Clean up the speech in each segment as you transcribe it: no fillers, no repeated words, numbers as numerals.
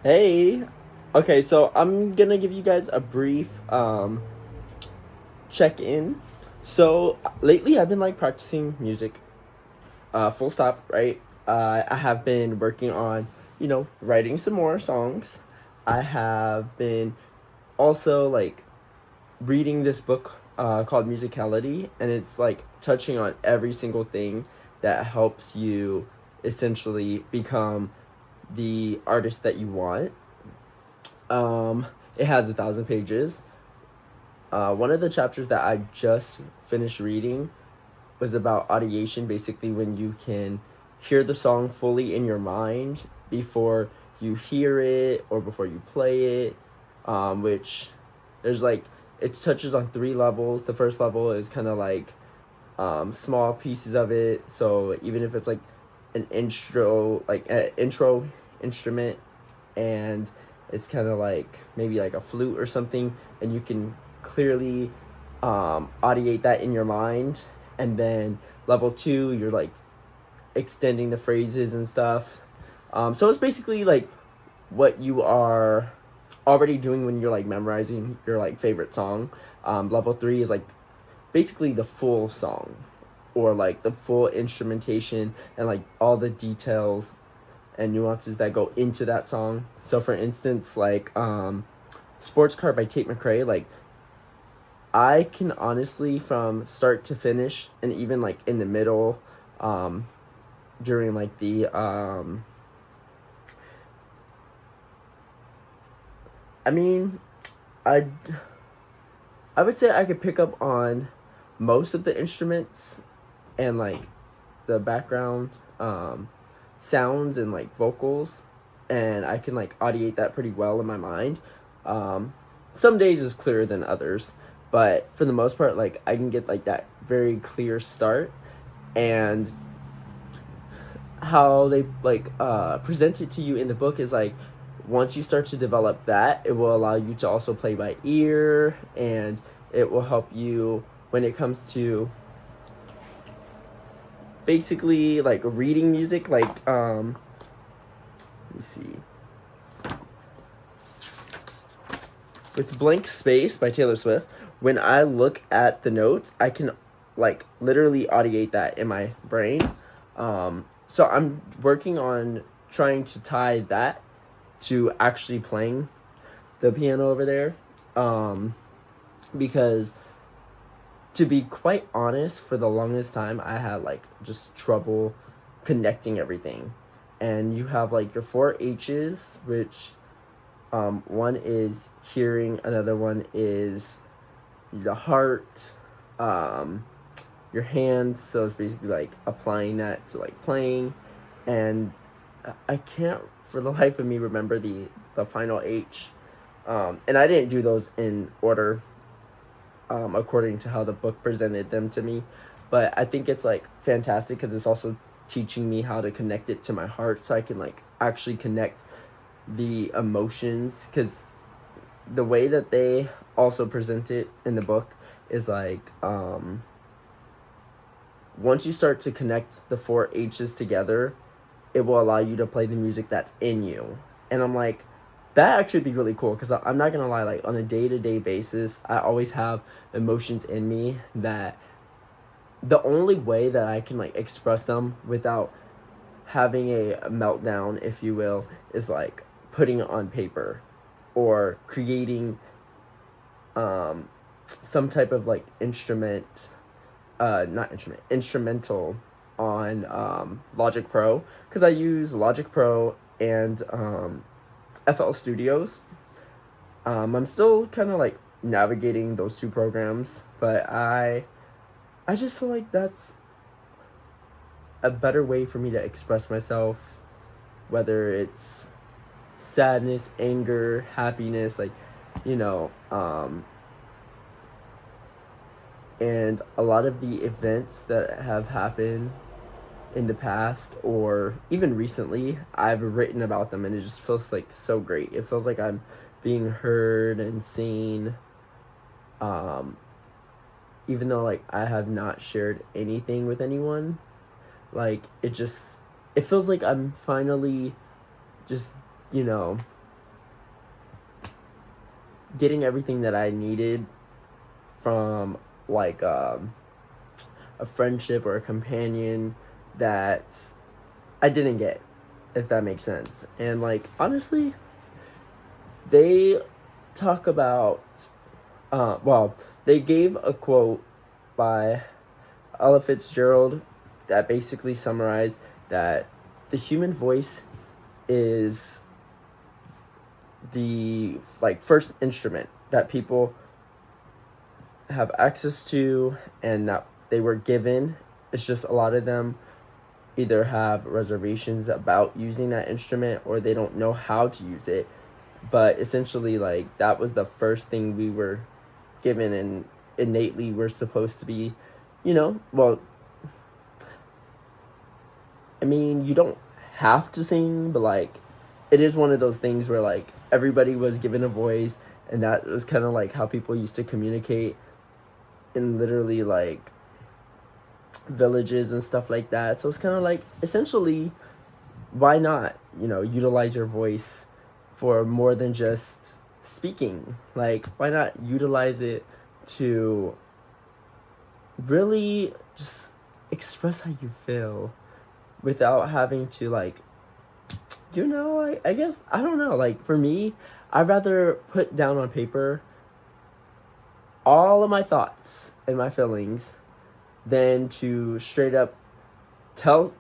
Hey. Okay, so I'm gonna give you guys a brief check in. So lately I've been like practicing music, full stop, right? I have been working on, writing some more songs. I have been also like reading this book called Musicality, and it's like touching on every single thing that helps you essentially become the artist that you want. Um, it has 1,000 pages. One of the chapters that I just finished reading was about audiation, basically when you can hear the song fully in your mind before you hear it or before you play it. Which there's like it touches on three levels. The first level is kind of like small pieces of it. So even if it's like an intro instrument, and it's kind of like maybe like a flute or something, and you can clearly audiate that in your mind. And then level two, you're like extending the phrases and stuff. So it's basically like what you are already doing when you're like memorizing your like favorite song. Level three is like basically the full song, or like the full instrumentation and like all the details and nuances that go into that song. So for instance, like Sports Car by Tate McRae, like I can honestly from start to finish and even like in the middle, um during like the I mean, I I would say I could pick up on most of the instruments and like the background sounds and like vocals, and I can like audiate that pretty well in my mind. Um, some days is clearer than others, but for the most part, like I can get like that very clear start. And how they like present it to you in the book is like once you start to develop that, it will allow you to also play by ear, and it will help you when it comes to basically like reading music. Like let me see, with Blank Space by Taylor Swift, when I look at the notes, I can like literally audiate that in my brain. So I'm working on trying to tie that to actually playing the piano over there. Um, because to be quite honest, for the longest time, I had like just trouble connecting everything. And you have like your four H's, which one is hearing, another one is the heart, um, your hands. So it's basically like applying that to like playing, and I can't for the life of me remember the final H. And I didn't do those in order, according to how the book presented them to me, but I think it's like fantastic because it's also teaching me how to connect it to my heart, so I can like actually connect the emotions, because the way that they also present it in the book is like once you start to connect the four H's together, it will allow you to play the music that's in you. And I'm like, that actually would be really cool, because I'm not gonna lie, like on a day-to-day basis, I always have emotions in me that the only way that I can like express them without having a meltdown, if you will, is like putting it on paper, or creating um some type of like not instrument instrumental on Logic Pro, because I use Logic Pro and FL Studios. I'm still kind of like navigating those two programs, but I just feel like that's a better way for me to express myself, whether it's sadness, anger, happiness, like, you know, and a lot of the events that have happened in the past or even recently, I've written about them, and it just feels like so great. It feels like I'm being heard and seen. Um, Even though like I have not shared anything with anyone, like it feels like I'm finally just, you know, getting everything that I needed from like a friendship or a companion that I didn't get, if that makes sense. And like honestly, they talk about well, they gave a quote by Ella Fitzgerald that basically summarized that the human voice is the like first instrument that people have access to and that they were given. It's just a lot of them either have reservations about using that instrument or they don't know how to use it. But essentially, like, that was the first thing we were given, and innately we're supposed to be, well, I mean, you don't have to sing, but like, it is one of those things where like everybody was given a voice, and that was kind of like how people used to communicate in literally like villages and stuff like that. So it's kind of like essentially, why not, utilize your voice for more than just speaking? Like, why not utilize it to really just express how you feel without having to like, I guess, I don't know, like for me, I'd rather put down on paper all of my thoughts and my feelings than to straight up tell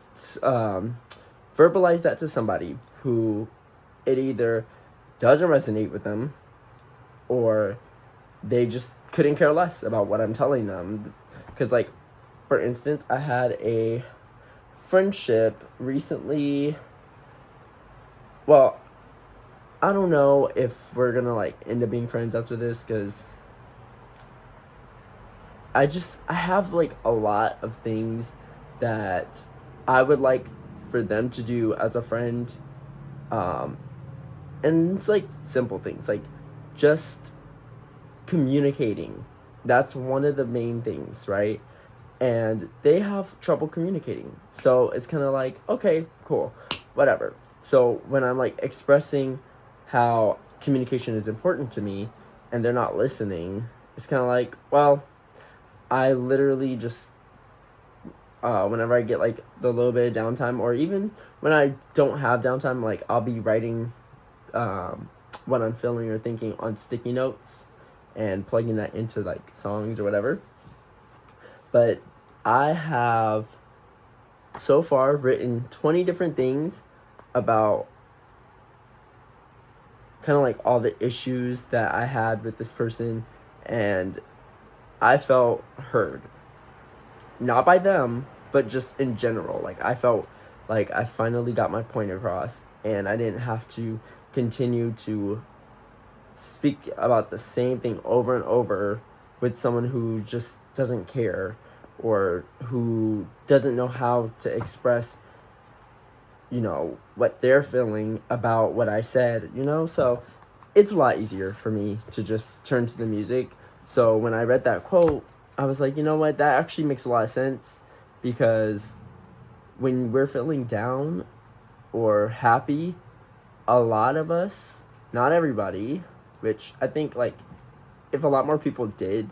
verbalize that to somebody who it either doesn't resonate with them or they just couldn't care less about what I'm telling them. Because like, for instance, I had a friendship recently. Well, I don't know if we're gonna like end up being friends after this, because I have like a lot of things that I would like for them to do as a friend. And it's like simple things like just communicating. That's one of the main things, right? And they have trouble communicating. So it's kind of like, okay, cool, whatever. So when I'm like expressing how communication is important to me and they're not listening, it's kind of like, well, I literally just whenever I get like the little bit of downtime, or even when I don't have downtime, like I'll be writing what I'm feeling or thinking on sticky notes and plugging that into like songs or whatever. But I have so far written 20 different things about kind of like all the issues that I had with this person, and I felt heard. Not by them, but just in general. Like, I felt like I finally got my point across, and I didn't have to continue to speak about the same thing over and over with someone who just doesn't care or who doesn't know how to express, what they're feeling about what I said, So it's a lot easier for me to just turn to the music. So when I read that quote, I was like, you know what, that actually makes a lot of sense, because when we're feeling down or happy, a lot of us, not everybody, which I think like if a lot more people did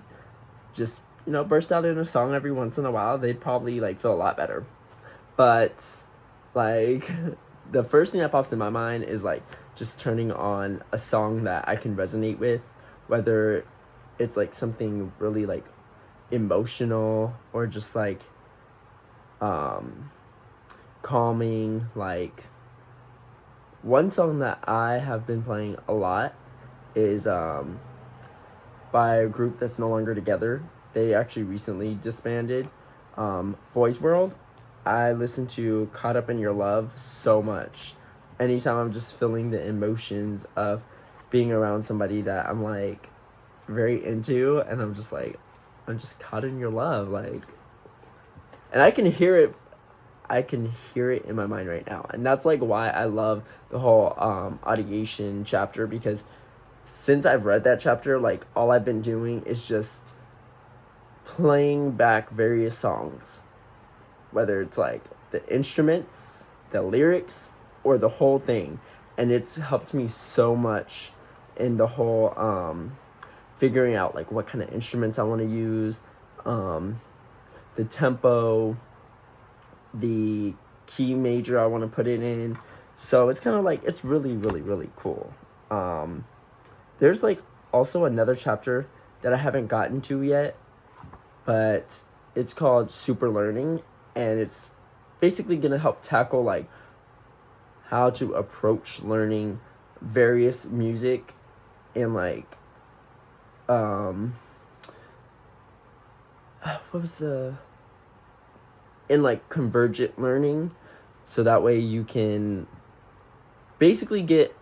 just, burst out in a song every once in a while, they'd probably like feel a lot better. But like the first thing that pops in my mind is like just turning on a song that I can resonate with, whether it's like something really like emotional or just like calming. Like one song that I have been playing a lot is by a group that's no longer together. They actually recently disbanded, Boys World. I listen to Caught Up in Your Love so much. Anytime I'm just feeling the emotions of being around somebody that I'm like very into, and I'm just caught in your love, like, and I can hear it in my mind right now. And that's like why I love the whole audiation chapter, because since I've read that chapter, like all I've been doing is just playing back various songs, whether it's like the instruments, the lyrics, or the whole thing. And it's helped me so much in the whole figuring out like what kind of instruments I want to use, the tempo, the key major I want to put it in. So it's kind of like, it's really, really, really cool. There's like also another chapter that I haven't gotten to yet, but it's called Super Learning, and it's basically going to help tackle like how to approach learning various music and like what was the in like convergent learning, so that way you can basically get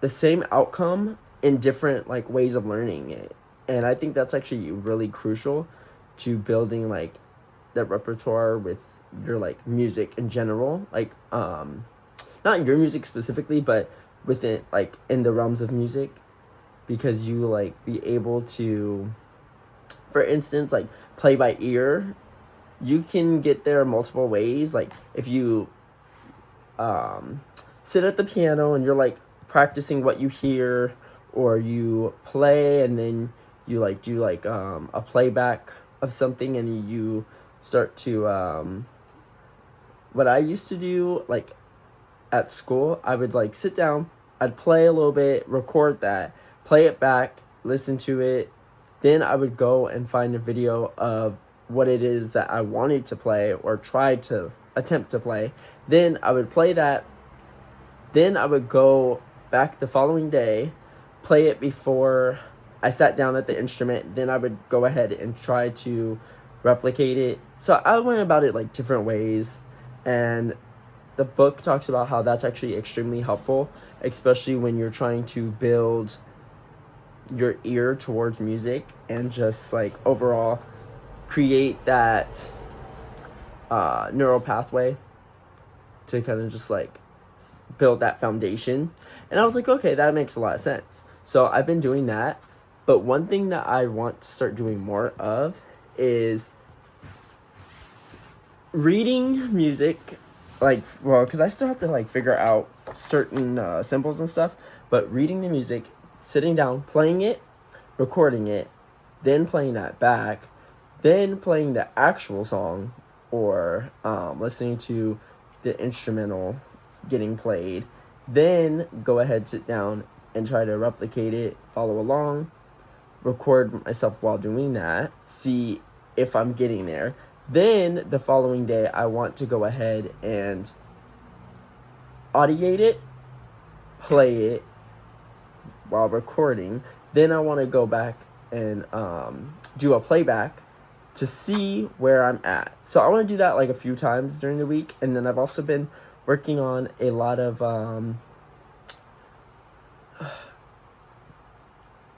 the same outcome in different like ways of learning it. And I think that's actually really crucial to building like that repertoire with your like music in general, like not your music specifically, but within like in the realms of music, because you like be able to, for instance, like play by ear. You can get there multiple ways. Like if you sit at the piano and you're like practicing what you hear, or you play and then you like do like a playback of something, and you start to what I used to do like at school, I would like sit down, I'd play a little bit, record that, play it back, listen to it, then I would go and find a video of what it is that I wanted to play or try to attempt to play. Then I would play that. Then I would go back the following day, play it before I sat down at the instrument. Then I would go ahead and try to replicate it. So I went about it like different ways, and the book talks about how that's actually extremely helpful, especially when you're trying to build your ear towards music and just like overall create that neural pathway to kind of just like build that foundation. And I was like, okay, that makes a lot of sense. So I've been doing that. But one thing that I want to start doing more of is reading music, like, well, because I still have to like figure out certain symbols and stuff, but reading the music, sitting down, playing it, recording it, then playing that back, then playing the actual song, or listening to the instrumental getting played, then go ahead, sit down, and try to replicate it, follow along, record myself while doing that, see if I'm getting there. Then the following day, I want to go ahead and audiate it, play it while recording. Then I want to go back and do a playback to see where I'm at. So I want to do that like a few times during the week. And then I've also been working on a lot of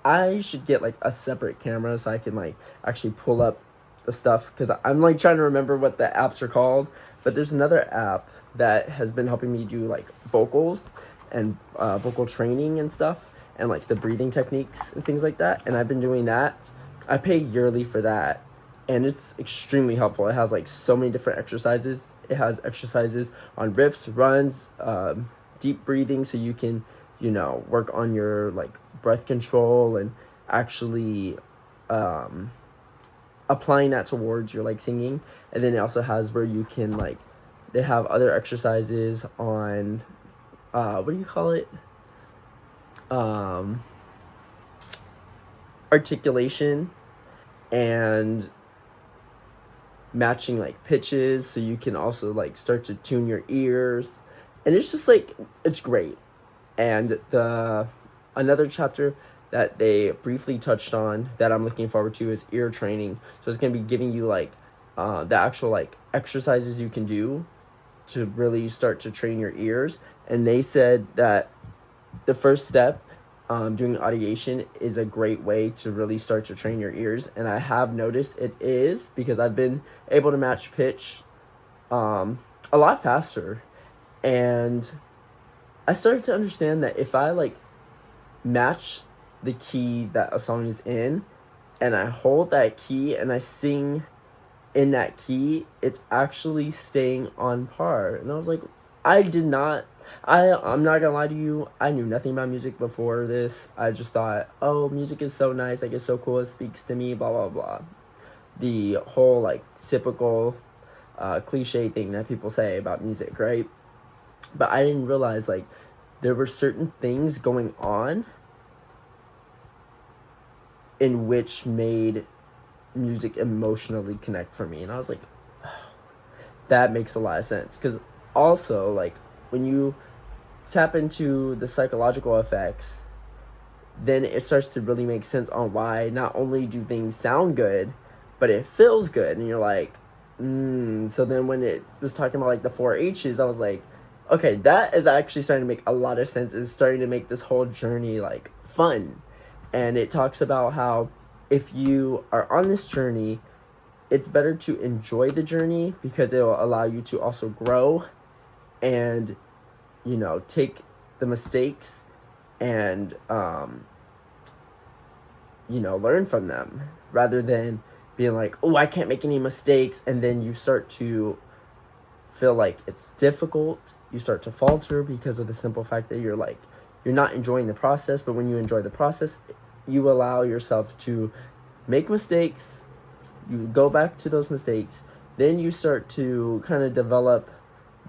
I should get like a separate camera so I can like actually pull up the stuff, because I'm like trying to remember what the apps are called. But there's another app that has been helping me do like vocals and vocal training and stuff, and like the breathing techniques and things like that. And I've been doing that. I pay yearly for that, and it's extremely helpful. It has like so many different exercises. It has exercises on riffs, runs, deep breathing, so you can, you know, work on your like breath control and actually applying that towards your like singing. And then it also has where you can like, they have other exercises on what do you call it, articulation and matching like pitches, so you can also like start to tune your ears. And it's just like, it's great. And the another chapter that they briefly touched on that I'm looking forward to is ear training. So it's going to be giving you like the actual like exercises you can do to really start to train your ears. And they said that the first step, doing audiation, is a great way to really start to train your ears. And I have noticed it is, because I've been able to match pitch a lot faster. And I started to understand that if I like match the key that a song is in, and I hold that key and I sing in that key, it's actually staying on par. And I was like, I did not. I'm not gonna lie to you. I knew nothing about music before this. I just thought, oh, music is so nice. Like, it's so cool. It speaks to me. Blah blah blah. The whole like typical, cliche thing that people say about music, right? But I didn't realize like there were certain things going on in which made music emotionally connect for me, and I was like, that makes a lot of sense. Because also, like, when you tap into the psychological effects, then it starts to really make sense on why not only do things sound good, but it feels good. And you're like, so then when it was talking about like the 4-H's, I was like, okay, that is actually starting to make a lot of sense. It's starting to make this whole journey like fun. And it talks about how if you are on this journey, it's better to enjoy the journey because it will allow you to also grow and, take the mistakes and, learn from them rather than being like, oh, I can't make any mistakes. And then you start to feel like it's difficult. You start to falter because of the simple fact that you're not enjoying the process. But when you enjoy the process, you allow yourself to make mistakes. You go back to those mistakes. Then you start to kind of develop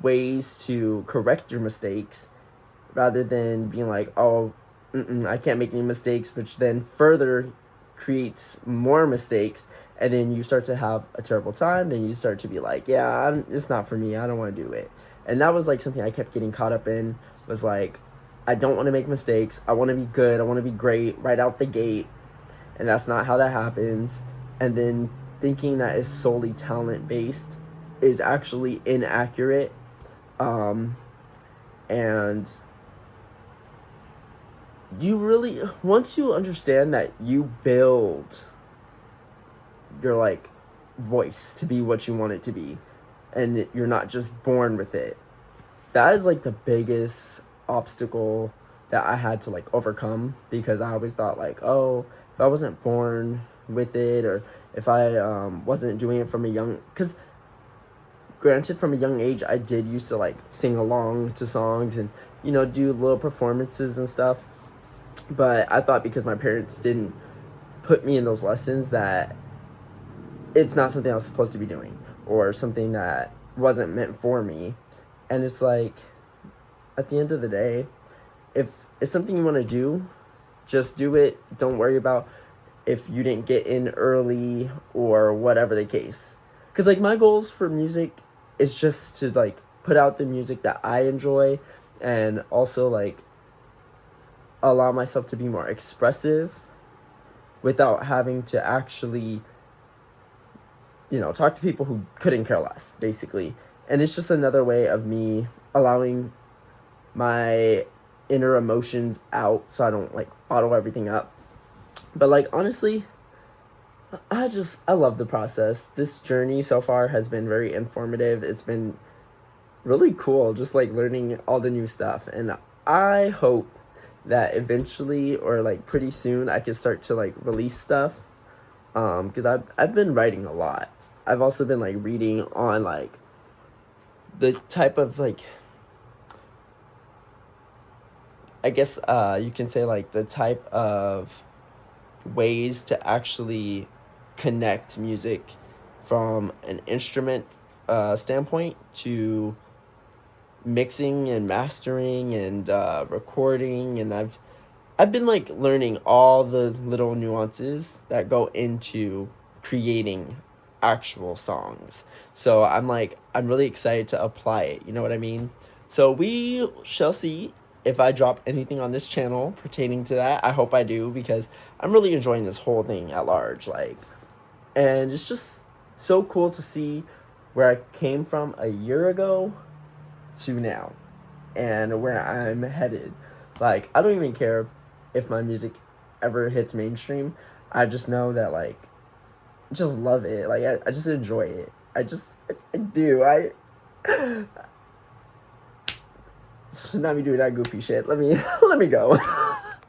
ways to correct your mistakes rather than being like, oh, I can't make any mistakes, which then further creates more mistakes. And then you start to have a terrible time. Then you start to be like, yeah, it's not for me. I don't want to do it. And that was like something I kept getting caught up in, was like, I don't want to make mistakes. I want to be good. I want to be great right out the gate. And that's not how that happens. And then thinking that is solely talent based is actually inaccurate. And you really, once you understand that you build your like voice to be what you want it to be, and you're not just born with it, that is like the biggest obstacle that I had to like overcome, because I always thought like, oh, if I wasn't born with it, or if I wasn't doing it from a young, because granted, from a young age, I did used to like sing along to songs and do little performances and stuff, but I thought because my parents didn't put me in those lessons that it's not something I was supposed to be doing, or something that wasn't meant for me. And it's like, at the end of the day, if it's something you want to do, just do it. Don't worry about if you didn't get in early or whatever the case. Because like my goals for music is just to like put out the music that I enjoy, and also like allow myself to be more expressive without having to actually talk to people who couldn't care less, basically. And it's just another way of me allowing my inner emotions out so I don't like bottle everything up. But like, honestly, I love the process. This journey so far has been very informative. It's been really cool just like learning all the new stuff, and I hope that eventually, or like pretty soon, I can start to like release stuff, because I've been writing a lot. I've also been like reading on like the type of like, I guess you can say like the type of ways to actually connect music from an instrument standpoint to mixing and mastering and recording. And I've been like learning all the little nuances that go into creating actual songs. So I'm really excited to apply it, you know what I mean? So we shall see if I drop anything on this channel pertaining to that. I hope I do, because I'm really enjoying this whole thing at large, like, and it's just so cool to see where I came from a year ago to now, and where I'm headed. Like, I don't even care if my music ever hits mainstream. I just know that, like, I just love it. Like, I just enjoy it. I do. Should not be doing that goofy shit. Let me go.